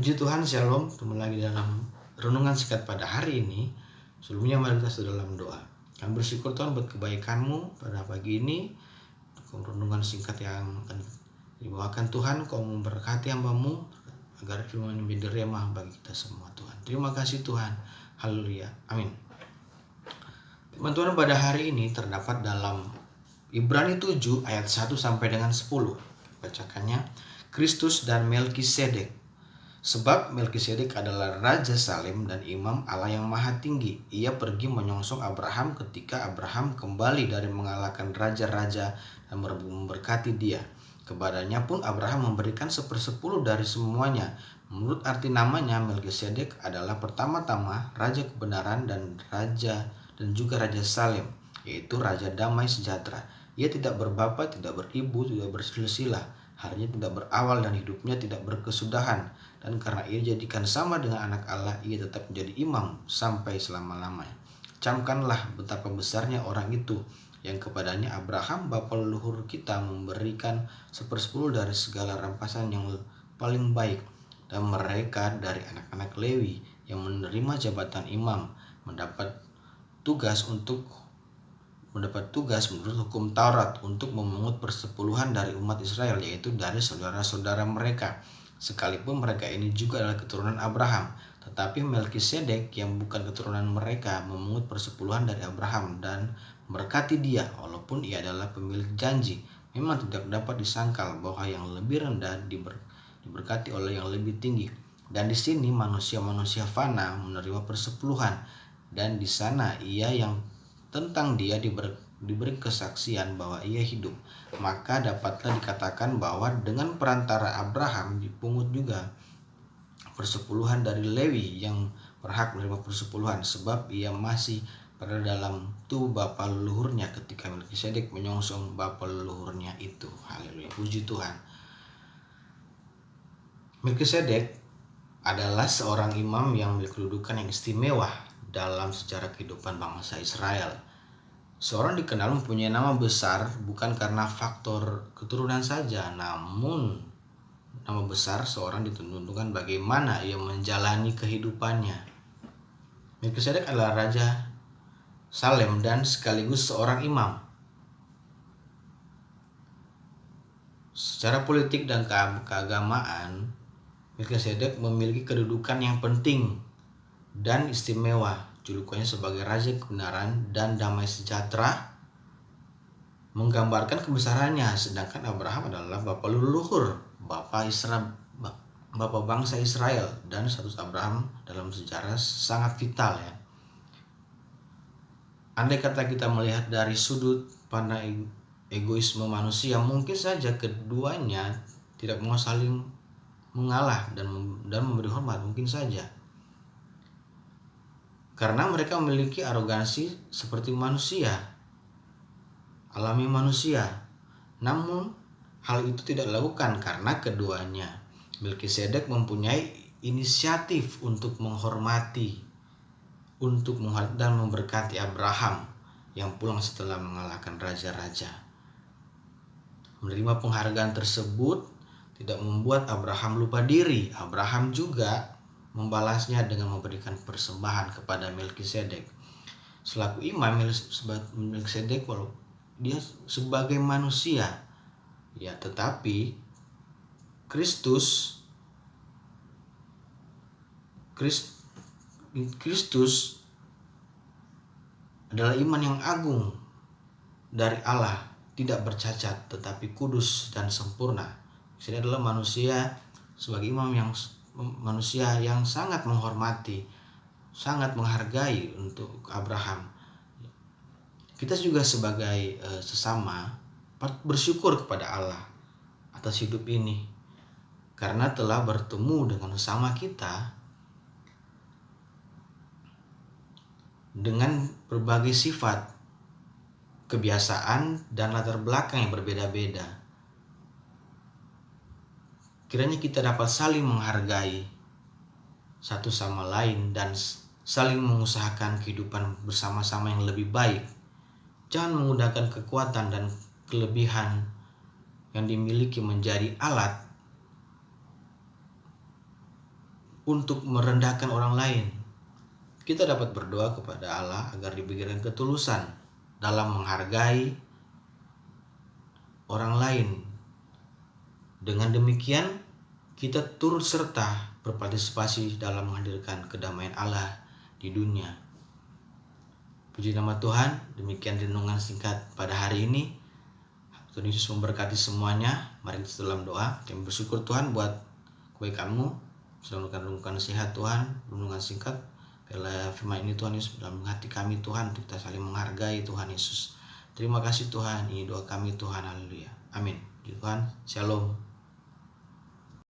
Puji Tuhan, Shalom. Ketemu lagi dalam renungan singkat pada hari ini. Sebelumnya mari kita dalam doa. Kami bersyukur Tuhan buat kebaikan-Mu pada pagi ini. Renungan singkat yang akan dibawakan Tuhan, Kau memberkati hamba-Mu agar firman menjadi remah bagi kita semua Tuhan. Terima kasih Tuhan. Haleluya. Amin. Firman Tuhan pada hari ini terdapat dalam Ibrani 7 ayat 1 sampai dengan 10. Bacakannya, Kristus dan Melkisedek. Sebab Melkisedek adalah Raja Salem dan Imam Allah yang Maha Tinggi. Ia pergi menyongsong Abraham ketika Abraham kembali dari mengalahkan raja-raja dan memberkati dia. Kepadanya pun Abraham memberikan 1/10 dari semuanya. Menurut arti namanya, Melkisedek adalah pertama-tama Raja Kebenaran dan juga Raja Salem, yaitu Raja Damai Sejahtera. Ia tidak berbapa, tidak beribu, tidak bersilsilah. Harinya tidak berawal dan hidupnya tidak berkesudahan. Dan karena ia dijadikan sama dengan anak Allah, ia tetap menjadi imam sampai selama-lamanya. Camkanlah betapa besarnya orang itu, yang kepadanya Abraham bapa leluhur kita memberikan 1/10 dari segala rampasan yang paling baik. Dan mereka dari anak-anak Lewi yang menerima jabatan imam mendapat tugas menurut hukum Taurat untuk memungut persepuluhan dari umat Israel, yaitu dari saudara-saudara mereka. Sekalipun mereka ini juga adalah keturunan Abraham, tetapi Melkisedek yang bukan keturunan mereka memungut persepuluhan dari Abraham dan memberkati dia, walaupun ia adalah pemilik janji. Memang tidak dapat disangkal bahwa yang lebih rendah diberkati oleh yang lebih tinggi. Dan di sini manusia-manusia fana menerima persepuluhan, dan di sana ia yang tentang dia diberi kesaksian bahwa ia hidup. Maka dapatlah dikatakan bahwa dengan perantara Abraham dipungut juga persepuluhan dari Lewi yang berhak menerima persepuluhan, sebab ia masih pada dalam tubuh bapa leluhurnya ketika Melkisedek menyongsong bapa leluhurnya itu. Haleluya, puji Tuhan. Melkisedek adalah seorang imam yang memiliki kedudukan yang istimewa dalam sejarah kehidupan bangsa Israel. Seorang dikenal mempunyai nama besar bukan karena faktor keturunan saja, namun nama besar seorang ditentukan bagaimana ia menjalani kehidupannya. Melkisedek adalah Raja Salem dan sekaligus seorang imam. Secara politik dan keagamaan, Melkisedek memiliki kedudukan yang penting dan istimewa. Julukannya sebagai Raja Kebenaran dan Damai Sejahtera menggambarkan kebesarannya, sedangkan Abraham adalah bapa leluhur, bapa bangsa Israel, dan status Abraham dalam sejarah sangat vital ya. Andai kata kita melihat dari sudut pandang egoisme manusia, mungkin saja keduanya tidak mau saling mengalah dan memberi hormat, mungkin saja. Karena mereka memiliki arogansi seperti manusia, alami manusia. Namun hal itu tidak dilakukan karena keduanya. Melkisedek mempunyai inisiatif untuk menghormati, dan memberkati Abraham yang pulang setelah mengalahkan raja-raja. Menerima penghargaan tersebut tidak membuat Abraham lupa diri. Abraham juga membalasnya dengan memberikan persembahan kepada Melkisedek. Selaku imam, Melkisedek walau dia sebagai manusia ya, tetapi Kristus adalah iman yang agung dari Allah, tidak bercacat tetapi kudus dan sempurna. Ini adalah manusia sebagai imam yang manusia yang sangat menghormati, sangat menghargai untuk Abraham. Kita juga sebagai sesama bersyukur kepada Allah atas hidup ini, karena telah bertemu dengan sesama kita dengan berbagai sifat, kebiasaan, dan latar belakang yang berbeda-beda. Kiranya kita dapat saling menghargai satu sama lain dan saling mengusahakan kehidupan bersama-sama yang lebih baik. Jangan menggunakan kekuatan dan kelebihan yang dimiliki menjadi alat untuk merendahkan orang lain. Kita dapat berdoa kepada Allah agar diberikan ketulusan dalam menghargai orang lain. Dengan demikian, kita turut serta berpartisipasi dalam menghadirkan kedamaian Allah di dunia. Puji nama Tuhan, demikian renungan singkat pada hari ini. Tuhan Yesus memberkati semuanya. Mari kita dalam doa. Kami bersyukur Tuhan buat kebaikan-Mu. Sudah menurunkan nasihat Tuhan, renungan singkat. Biarlah firman ini Tuhan Yesus dalam hati kami Tuhan, untuk kita saling menghargai Tuhan Yesus. Terima kasih Tuhan, ini doa kami Tuhan, haleluya. Amin. Tuhan, shalom.